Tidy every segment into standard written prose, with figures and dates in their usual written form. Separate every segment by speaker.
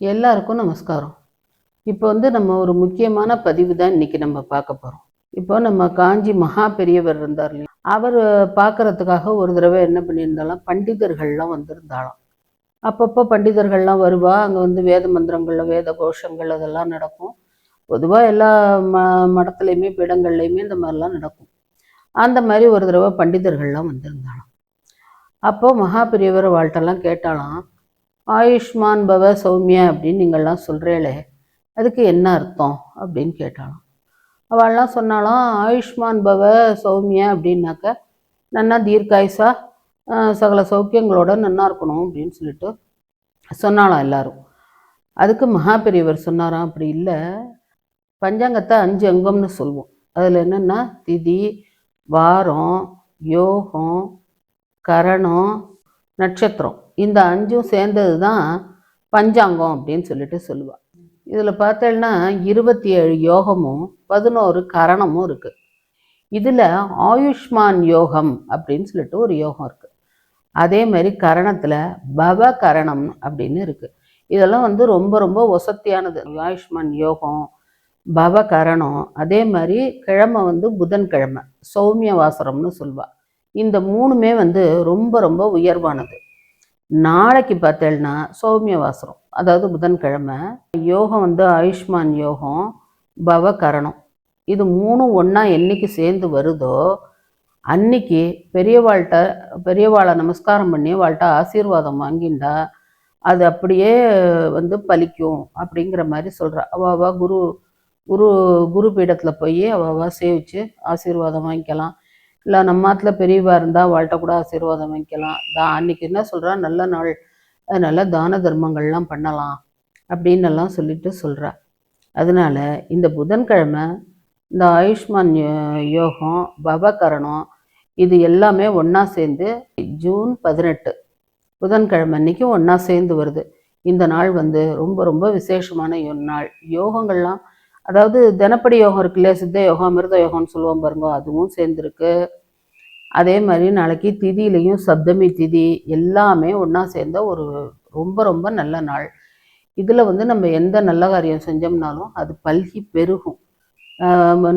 Speaker 1: எல்லாருக்கும் நமஸ்காரம். இப்போ நம்ம ஒரு முக்கியமான பதிவு தான் இன்னைக்கு நம்ம பார்க்க போகிறோம். இப்போ நம்ம காஞ்சி மகா பெரியவர் இருந்தார் இல்லையா, அவர் பார்க்கறதுக்காக ஒரு தடவை என்ன பண்ணியிருந்தாலும் பண்டிதர்கள்லாம் வந்திருந்தாலும் அப்பப்போ பண்டிதர்கள்லாம் வருவா. அங்கே வேத மந்திரங்கள் வேத கோஷங்கள் அதெல்லாம் நடக்கும். பொதுவாக எல்லா மடத்துலையுமே பீடங்கள்லையுமே இந்த மாதிரிலாம் நடக்கும். அந்த மாதிரி ஒரு தடவை பண்டிதர்கள்லாம் வந்திருந்தாலும் அப்போது மகா பெரியவர் வாழ்ட்டெல்லாம் கேட்டாலாம், ஆயுஷ்மான் பவ சௌமியா அப்படின்னு நீங்கள்லாம் சொல்கிறீங்களே, அதுக்கு என்ன அர்த்தம் அப்படின்னு கேட்டாலும் அவள்லாம் சொன்னாலாம், ஆயுஷ்மான் பவ சௌமியா அப்படின்னாக்க நன்னா தீர்க்காயுசா சகல சௌக்கியங்களோட நன்னா இருக்கணும் அப்படின்னு சொல்லிட்டு சொன்னாலாம் எல்லாரும். அதுக்கு மகா பெரியவர் சொன்னாராம், அப்படி இல்லை, பஞ்சாங்கத்தை 5 அங்கம்னு சொல்லுவோம். அதில் என்னென்னா திதி, வாரம், யோகம், கரணம், நட்சத்திரம், இந்த 5ம் சேர்ந்தது தான் பஞ்சாங்கம் அப்படின்னு சொல்லிட்டு சொல்லுவாள். இதில் பார்த்தேன்னா 27 யோகமும் 11 கரணமும் இருக்குது. இதில் ஆயுஷ்மான் யோகம் அப்படின்னு சொல்லிட்டு ஒரு யோகம் இருக்குது. அதே மாதிரி கரணத்தில் பவ கரணம் அப்படின்னு இருக்குது. இதெல்லாம் ரொம்ப ரொம்ப வசத்தியானது. ஆயுஷ்மான் யோகம், பவ கரணம், அதே மாதிரி கிழமை புதன்கிழமை சௌமிய வாசரம்னு சொல்லுவாள். இந்த 3மே ரொம்ப ரொம்ப உயர்வானது. நாளைக்கு பார்த்தேன்னா சௌமிய வாசரம், அதாவது புதன்கிழமை. யோகம் ஆயுஷ்மான் யோகம், பவ கரணம், இது 3ம் ஒன்றா என்னைக்கு சேர்ந்து வருதோ அன்னைக்கு பெரியவாளை நமஸ்காரம் பண்ணி வாழ்கிட்ட ஆசீர்வாதம் வாங்கிண்டா அது அப்படியே பலிக்கும் அப்படிங்கிற மாதிரி சொல்கிறா. அவ குரு குரு குரு பீடத்தில் போய் அவ சேவிச்சு ஆசீர்வாதம் வாங்கிக்கலாம். இல்லை நம்மாத்துல பெரியவா இருந்தால் வாழ்கிட்ட கூட ஆசீர்வாதம் வாங்கிக்கலாம். அன்னைக்கு என்ன சொல்கிறா, நல்ல நாள், அதனால தான தர்மங்கள்லாம் பண்ணலாம் அப்படின்னு எல்லாம் சொல்லிட்டு சொல்கிறா. அதனால இந்த புதன்கிழமை இந்த ஆயுஷ்மான் யோகம், பவகரணம், இது எல்லாமே ஒன்றா சேர்ந்து ஜூன் 18 புதன்கிழமை அன்னைக்கு ஒன்றா சேர்ந்து வருது. இந்த நாள் ரொம்ப ரொம்ப விசேஷமான நாள். யோகங்கள்லாம், அதாவது தினப்படி யோகம் இருக்கு இல்லையா, சித்த யோகம், அமிர்த யோகம்னு சொல்லுவோம் பாருங்க, அதுவும் சேர்ந்துருக்கு. அதே மாதிரி நாளைக்கு திதியிலையும் சப்தமி திதி எல்லாமே ஒன்றா சேர்ந்த ஒரு ரொம்ப ரொம்ப நல்ல நாள். இதில் நம்ம எந்த நல்ல காரியம் செஞ்சோம்னாலும் அது பல்கி பெருகும்.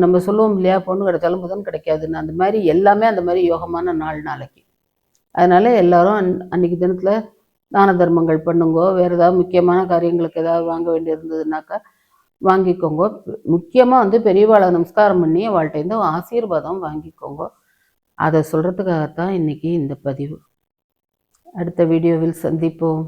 Speaker 1: நம்ம சொல்லுவோம் இல்லையா, பொண்ணு கிடைச்சாலும் புதன் கிடைக்காதுன்னு, அந்த மாதிரி எல்லாமே அந்த மாதிரி யோகமான நாள் நாளைக்கு. அதனால எல்லாரும் அன்னைக்கு தினத்தில் தான தர்மங்கள் பண்ணுங்கோ. வேறு ஏதாவது முக்கியமான காரியங்களுக்கு ஏதாவது வாங்க வேண்டி இருந்ததுனாக்கா வாங்கிக்கோங்க. முக்கியமாக பெரியவாளை நமஸ்காரம் பண்ணி அவள்கிட்ட ஆசீர்வாதம் வாங்கிக்கோங்க. அதை சொல்கிறதுக்காகத்தான் இன்னைக்கு இந்த பதிவு. அடுத்த வீடியோவில் சந்திப்போம்.